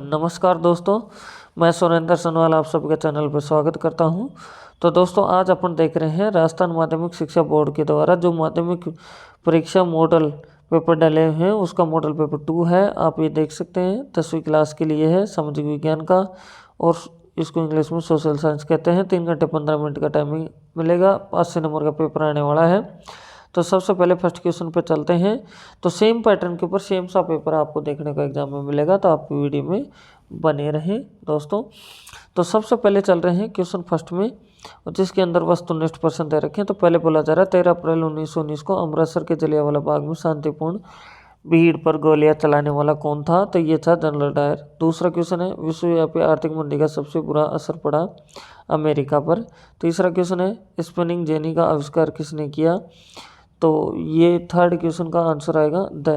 नमस्कार दोस्तों, मैं सुरेंद्र सनवाल आप सबके चैनल पर स्वागत करता हूं। तो दोस्तों आज अपन देख रहे हैं राजस्थान माध्यमिक शिक्षा बोर्ड के द्वारा जो माध्यमिक परीक्षा मॉडल पेपर डाले हुए हैं उसका मॉडल पेपर 2 है। आप ये देख सकते हैं 10वीं क्लास के लिए है, सामाजिक विज्ञान का, और इसको इंग्लिश में सोशल साइंस कहते हैं। 3 घंटे 15 मिनट का टाइमिंग मिलेगा। 80 नंबर का पेपर आने वाला है। तो सबसे पहले फर्स्ट क्वेश्चन पे चलते हैं। तो सेम पैटर्न के ऊपर सेम सा पेपर आपको देखने को एग्जाम में मिलेगा, तो आप वीडियो में बने रहें दोस्तों। तो सबसे पहले चल रहे हैं क्वेश्चन फर्स्ट में, जिसके अंदर वस्तुनिष्ठ प्रश्न दे रखे हैं। तो पहले बोला जा रहा है 13 अप्रैल 1919 को अमृतसर के जलियांवाला बाग में शांतिपूर्ण भीड़ पर गोलियां चलाने वाला कौन था? तो ये था जनरल डायर। दूसरा क्वेश्चन है विश्वव्यापी आर्थिक मंदी का सबसे बुरा असर पड़ा अमेरिका पर। तीसरा क्वेश्चन है स्पिनिंग जेनी का आविष्कार किसने किया? तो ये थर्ड क्वेश्चन का आंसर आएगा द।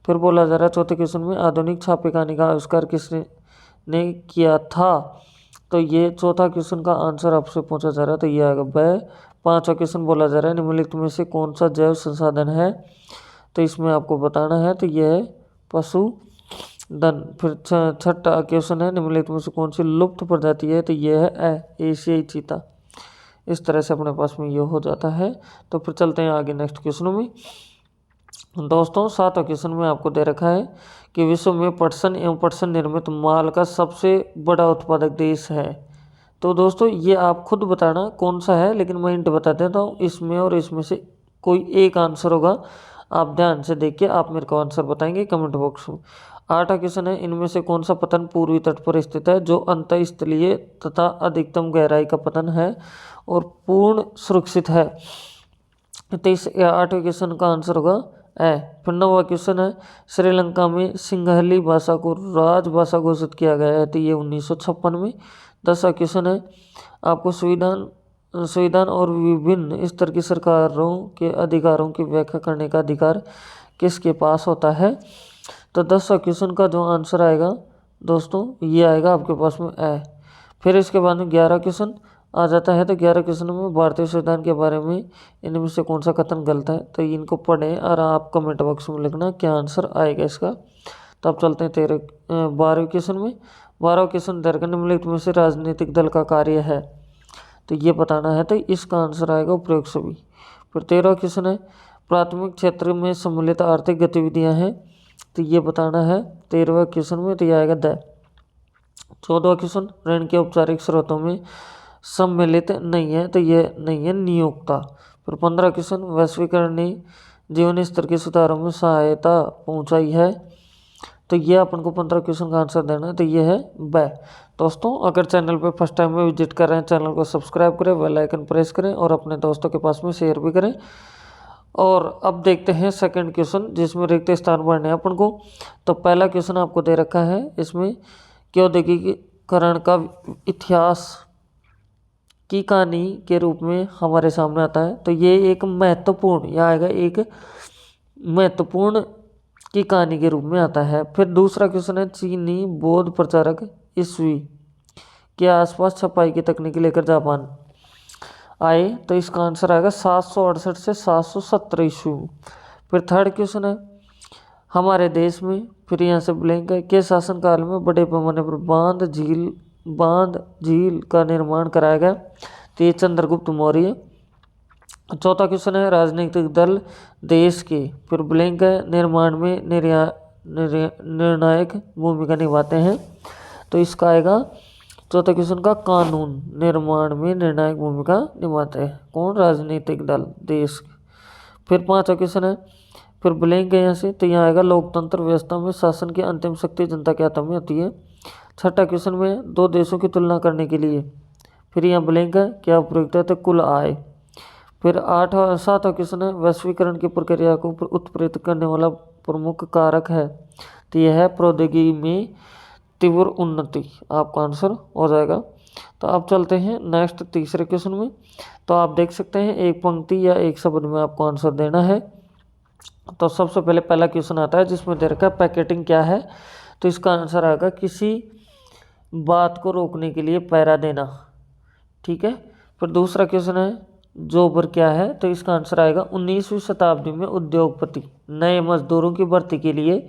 फिर बोला जा रहा है चौथे क्वेश्चन में आधुनिक छापेखानी का आविष्कार किसने किया था? तो ये चौथा क्वेश्चन का आंसर आपसे पूछा जा रहा है, तो ये आएगा ब। पांचवा क्वेश्चन बोला जा रहा है निम्नलिखित में से कौन सा जैव संसाधन है? तो इसमें आपको बताना है, तो यह है पशुधन। फिर छठा क्वेश्चन है निम्नलिखित में से कौन सी लुप्त प्रजाति है? तो यह है एशियाई चीता। इस तरह से अपने पास में ये हो जाता है। तो फिर चलते हैं आगे नेक्स्ट क्वेश्चन में। दोस्तों सातवां क्वेश्चन में आपको दे रखा है कि विश्व में पटसन एवं पटसन निर्मित माल का सबसे बड़ा उत्पादक देश है। तो दोस्तों ये आप खुद बताना कौन सा है, लेकिन मैं हिंट बता देता हूँ, इसमें और इसमें से कोई एक आंसर होगा। आप ध्यान से देख के आप मेरे को आंसर बताएंगे कमेंट बॉक्स में। आठवां क्वेश्चन है इनमें से कौन सा पतन पूर्वी तट पर स्थित है जो अंतःस्थलीय तथा अधिकतम गहराई का पतन है और पूर्ण सुरक्षित है? तो इस 8वें क्वेश्चन का आंसर होगा ए। फिर 9वां क्वेश्चन है श्रीलंका में सिंहली भाषा को राजभाषा घोषित किया गया है, तो ये 1956 में। 10वां क्वेश्चन है आपको संविधान और विभिन्न स्तर की सरकारों के अधिकारों की व्याख्या करने का अधिकार किसके पास होता है? तो 10वां क्वेश्चन का जो आंसर आएगा दोस्तों ये आएगा आपके पास में ए। फिर इसके बाद में 11 क्वेश्चन आ जाता है। तो 11 क्वेश्चन में भारतीय संविधान के बारे में इनमें से कौन सा कथन गलत है? तो इनको पढ़ें और आप कमेंट बॉक्स में लिखना क्या आंसर आएगा इसका। तो अब चलते हैं 12वें क्वेश्चन में। 12वां क्वेश्चन दरअसल निम्नलिखित में से राजनीतिक दल का कार्य है, तो ये बताना है। तो इसका आंसर आएगा उपरोक्त सभी। फिर 13वां क्वेश्चन है प्राथमिक क्षेत्र में सम्मिलित आर्थिक गतिविधियां हैं, तो ये बताना है 13वें क्वेश्चन में, तो ये आएगा द। 14वां क्वेश्चन ऋण के औपचारिक स्रोतों में सम्मिलित नहीं है, तो ये नहीं है नियोक्ता। फिर 15 क्वेश्चन वैश्वीकरण ने जीवन स्तर के सुधारों में सहायता पहुंचाई है, तो ये अपन को 15 क्वेश्चन का आंसर देना है, तो ये है ब। दोस्तों अगर चैनल पे फर्स्ट टाइम में विजिट कर रहे हैं, चैनल को सब्सक्राइब करें, बेल आइकन प्रेस करें और अपने दोस्तों के पास में शेयर भी करें। और अब देखते हैं सेकंड क्वेश्चन जिसमें रिक्त स्थान भरने हैं अपन को। तो पहला क्वेश्चन आपको दे रखा है, इसमें कि औद्योगिकीकरण का इतिहास की कहानी के रूप में हमारे सामने आता है, तो ये एक महत्वपूर्ण यह आएगा एक महत्वपूर्ण की कहानी के रूप में आता है। फिर दूसरा क्वेश्चन है चीनी बौद्ध प्रचारक ईस्वी के आसपास छपाई की तकनीक लेकर जापान आए, तो इसका आंसर आएगा 768 से 770 ईस्वी में। फिर थर्ड क्वेश्चन है हमारे देश में, फिर यहाँ से ब्लैंक है, के शासनकाल में बड़े पैमाने पर बांध झील का निर्माण कराया गया, तो ये चंद्रगुप्त मौर्य। चौथा क्वेश्चन है राजनीतिक दल देश के, फिर ब्लैंक है, निर्माण में निर्णायक भूमिका निभाते हैं, तो इसका आएगा चौथा क्वेश्चन का कानून निर्माण में निर्णायक भूमिका निभाते हैं कौन? राजनीतिक दल देश। फिर 5वां क्वेश्चन है फिर ब्लैंक है यहाँ से, तो यहाँ आएगा लोकतंत्र व्यवस्था में शासन की अंतिम शक्ति जनता के हाथों में होती है। छठा क्वेश्चन में दो देशों की तुलना करने के लिए, फिर यहाँ ब्लैंक है, क्या उपयुक्त है? तो कुल आय। फिर 7वां क्वेश्चन है वैश्वीकरण की प्रक्रिया को उत्प्रेरित करने वाला प्रमुख कारक है, तो यह है प्रौद्योगिकी में तीव्र उन्नति। आपका आंसर हो जाएगा। तो अब चलते हैं नेक्स्ट तीसरे क्वेश्चन में। तो आप देख सकते हैं एक पंक्ति या एक शब्द में आपको आंसर देना है। तो सबसे पहले पहला क्वेश्चन आता है जिसमें दे रखा है पैकेटिंग क्या है, तो इसका आंसर आएगा किसी बात को रोकने के लिए पैरा देना, ठीक है। फिर दूसरा क्वेश्चन है जोबर क्या है, तो इसका आंसर आएगा 19वीं शताब्दी में उद्योगपति नए मजदूरों की भर्ती के लिए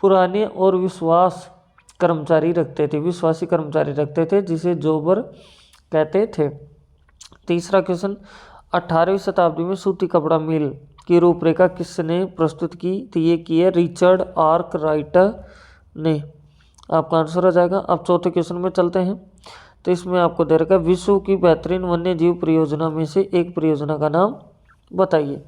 पुराने और विश्वासी कर्मचारी रखते थे जिसे जोबर कहते थे। तीसरा क्वेश्चन, 18वीं शताब्दी में सूती कपड़ा मिल की रूपरेखा किसने प्रस्तुत की? तो ये की है रिचर्ड आर्कराइटर ने। आपका आंसर हो जाएगा। अब चौथे क्वेश्चन में चलते हैं। तो इसमें आपको दे रखा है विश्व की बेहतरीन वन्य जीव परियोजना में से एक परियोजना का नाम बताइए।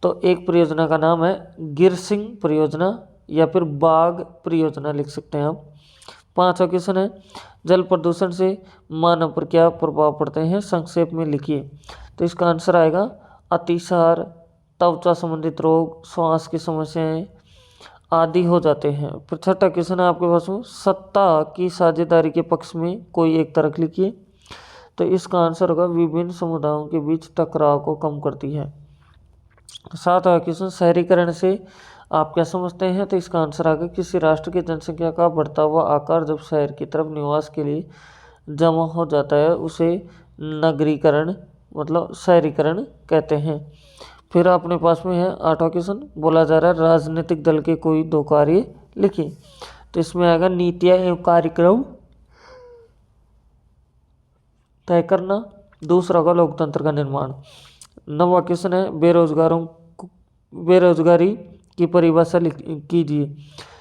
तो एक परियोजना का नाम है गिरसिंग परियोजना या फिर बाघ परियोजना लिख सकते हैं आप। पांचवा क्वेश्चन है जल प्रदूषण से मानव पर क्या प्रभाव पड़ते हैं, संक्षेप में लिखिए। तो इसका आंसर आएगा अतिसार, त्वचा संबंधित रोग, श्वास की समस्याएं आदि हो जाते हैं। फिर छठा क्वेश्चन है आपके पास में सत्ता की साझेदारी के पक्ष में कोई एक तर्क लिखिए। तो इसका आंसर होगा विभिन्न समुदायों के बीच टकराव को कम करती है। सातवां क्वेश्चन शहरीकरण से आप क्या समझते हैं? तो इसका आंसर आएगा किसी राष्ट्र की जनसंख्या का बढ़ता हुआ आकार जब शहर की तरफ निवास के लिए जमा हो जाता है उसे नगरीकरण मतलब शहरीकरण कहते हैं। फिर अपने पास में है आठवां क्वेश्चन, बोला जा रहा है राजनीतिक दल के कोई दो कार्य लिखिए। तो इसमें आएगा नीतियाँ एवं कार्यक्रम तय करना, दूसरा होगा लोकतंत्र का निर्माण। नौवां क्वेश्चन है बेरोजगारी की परिभाषा कीजिए।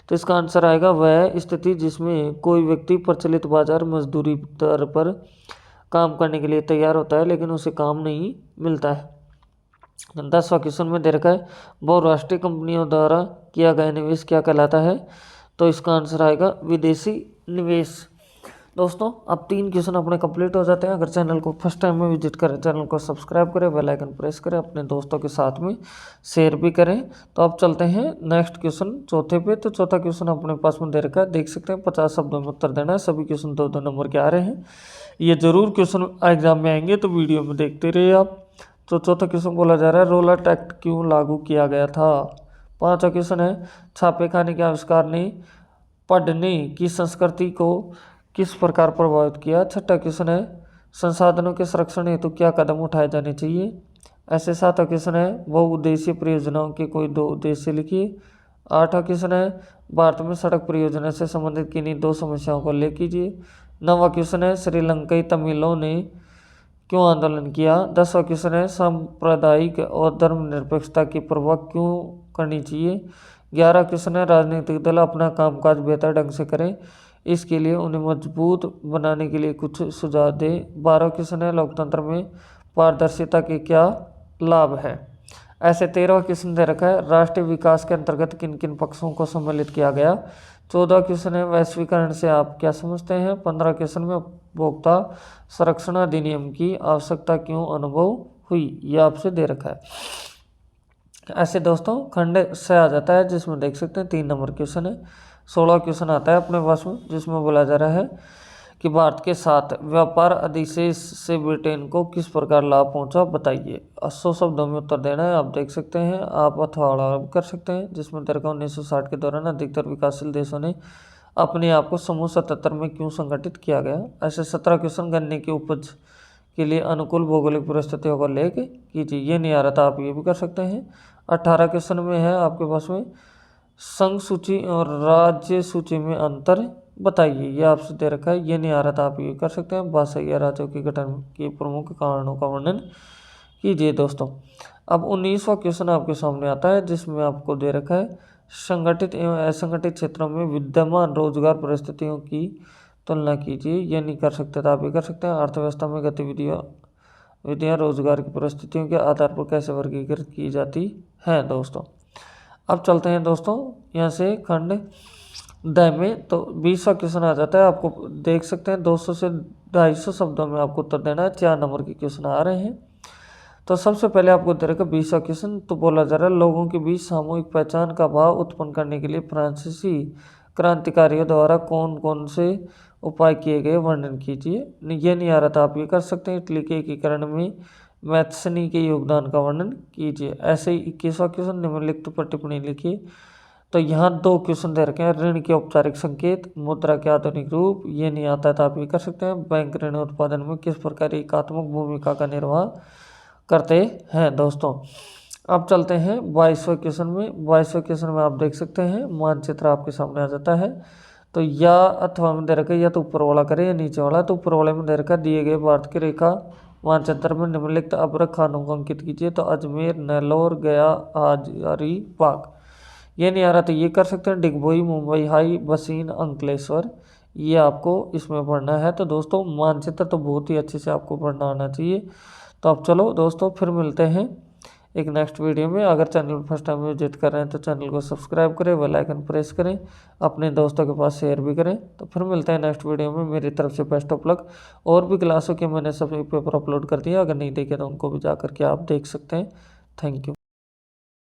तो इसका आंसर आएगा वह स्थिति जिसमें कोई व्यक्ति प्रचलित बाजार मजदूरी दर पर काम करने के लिए तैयार होता है लेकिन उसे काम नहीं मिलता है। 10वां क्वेश्चन में दे रखा है बहुराष्ट्रीय कंपनियों द्वारा किया गया निवेश क्या कहलाता है? तो इसका आंसर आएगा विदेशी निवेश। दोस्तों अब 3 क्वेश्चन अपने कंप्लीट हो जाते हैं। अगर चैनल को फर्स्ट टाइम में विजिट करें, चैनल को सब्सक्राइब करें, बेल आइकन प्रेस करें, अपने दोस्तों के साथ में शेयर भी करें। तो अब चलते हैं नेक्स्ट क्वेश्चन चौथे पे। तो चौथा क्वेश्चन अपने पास में दे रखा है, देख सकते हैं 50 शब्दों में उत्तर देना है। सभी क्वेश्चन 2-2 नंबर के आ रहे हैं। ये जरूर क्वेश्चन एग्जाम में आएंगे तो वीडियो में देखते रहिए आप। तो चौथा क्वेश्चन बोला जा रहा है रोलर एक्ट क्यों लागू किया गया था? पांचवा क्वेश्चन है छापे खाने के आविष्कार ने पढ़ने की संस्कृति को किस प्रकार प्रभावित किया? छठा क्वेश्चन है संसाधनों के संरक्षण हेतु क्या कदम उठाए जाने चाहिए? ऐसे 7वां क्वेश्चन है बहुउद्देशीय परियोजनाओं के कोई 2 उद्देश्य लिखिए। 8वां क्वेश्चन है भारत में सड़क परियोजना से संबंधित किन्हीं 2 समस्याओं को उल्लेख कीजिए। 9वां क्वेश्चन है श्रीलंकाई तमिलों ने क्यों आंदोलन किया? 10वां क्वेश्चन है सांप्रदायिक और धर्मनिरपेक्षता की परवाह क्यों करनी चाहिए? 11वां क्वेश्चन है राजनीतिक दल अपना कामकाज बेहतर ढंग से करें, इसके लिए उन्हें मजबूत बनाने के लिए कुछ सुझाव दें। 12वां क्वेश्चन है लोकतंत्र में पारदर्शिता के क्या लाभ है? ऐसे 13वां क्वेश्चन दे रखा है राष्ट्रीय विकास के अंतर्गत किन किन पक्षों को सम्मिलित किया गया? 14वां क्वेश्चन है वैश्वीकरण से आप क्या समझते हैं? 15वां क्वेश्चन में उपभोक्ता संरक्षण अधिनियम की आवश्यकता क्यों अनुभव हुई? यह आपसे दे रखा है। ऐसे दोस्तों खंड से आ जाता है जिसमें देख सकते हैं 3 नंबर क्वेश्चन है। 16वां क्वेश्चन आता है अपने पास में जिसमें बोला जा रहा है कि भारत के साथ व्यापार अधिशेष से ब्रिटेन को किस प्रकार लाभ पहुंचा बताइए। 100 शब्दों में उत्तर देना है। आप देख सकते हैं, आप अथवा कर सकते हैं जिसमें दरगाह 1960 के दौरान अधिकतर विकासशील देशों ने अपने आप को समूह 77 में क्यों संगठित किया गया। ऐसे 17 क्वेश्चन गन्ने की उपज के लिए अनुकूल भौगोलिक परिस्थितियों को लेके कीजिए। ये नहीं आ रहा था आप ये भी कर सकते हैं। 18 क्वेश्चन में है आपके पास में संघ सूची और राज्य सूची में अंतर बताइए। ये आपसे दे रखा है, ये नहीं आ रहा था आप ये कर सकते हैं। भाषाई राज्यों के गठन के प्रमुख कारणों का वर्णन कीजिए। दोस्तों अब 19वां क्वेश्चन आपके सामने आता है जिसमें आपको दे रखा है संगठित एवं असंगठित क्षेत्रों में विद्यमान रोजगार परिस्थितियों की तुलना कीजिए। ये नहीं कर सकते तो आप ये कर सकते हैं। अर्थव्यवस्था में गतिविधियाँ रोजगार की परिस्थितियों के आधार पर कैसे वर्गीकृत की जाती हैं। दोस्तों अब चलते हैं दोस्तों यहाँ से खंड द में। तो 20वां क्वेश्चन आ जाता है। आपको देख सकते हैं 200 से 250 शब्दों में आपको उत्तर देना है। 4 नंबर के क्वेश्चन आ रहे हैं। तो सबसे पहले आपको दे रखा 20वां क्वेश्चन। तो बोला जा रहा है लोगों के बीच सामूहिक पहचान का भाव उत्पन्न करने के लिए फ्रांसीसी क्रांतिकारियों द्वारा कौन कौन से उपाय किए गए वर्णन कीजिए। ये नहीं आ रहा था आप ये कर सकते हैं। इटली के एकीकरण में मैथ्सनी के योगदान का वर्णन कीजिए। ऐसे ही 21वां क्वेश्चन निम्नलिखित पर टिप्पणी लिखिए। तो यहाँ 2 क्वेश्चन दे रखे हैं ऋण के औपचारिक संकेत, मुद्रा के आधुनिक रूप। ये नहीं आता तो आप ये कर सकते हैं। बैंक ऋण उत्पादन में किस प्रकार एकात्मक भूमिका का निर्वाह करते हैं। दोस्तों अब चलते हैं 22वें क्वेश्चन में। 22वें क्वेश्चन में आप देख सकते हैं मानचित्र आपके सामने आ जाता है। तो या अथवा में दे रखा है, या तो ऊपर वाला करे या नीचे वाला। तो ऊपर वाले में दे रखा दिए गए भारत की रेखा मानचित्र में निम्नलिखित अभ्रक खानों को अंकित कीजिए। तो अजमेर, नेल्लोर, गया, हजारीबाग। ये नहीं आ रहा तो ये कर सकते हैं, डिगबोई, मुंबई हाई, बसीन, अंकलेश्वर। ये आपको इसमें पढ़ना है। तो दोस्तों मानचित्र तो बहुत ही अच्छे से आपको पढ़ना आना चाहिए। तो अब चलो दोस्तों फिर मिलते हैं एक नेक्स्ट वीडियो में। अगर चैनल फर्स्ट टाइम विजिट कर रहे हैं तो चैनल को सब्सक्राइब करें, बेल आइकन प्रेस करें, अपने दोस्तों के पास शेयर भी करें। तो फिर मिलते हैं नेक्स्ट वीडियो में। मेरी तरफ से बेस्ट ऑफ लक। और भी क्लासों के मैंने सभी पेपर अपलोड कर दिया, अगर नहीं देखे तो उनको भी जा करके आप देख सकते हैं। Thank you.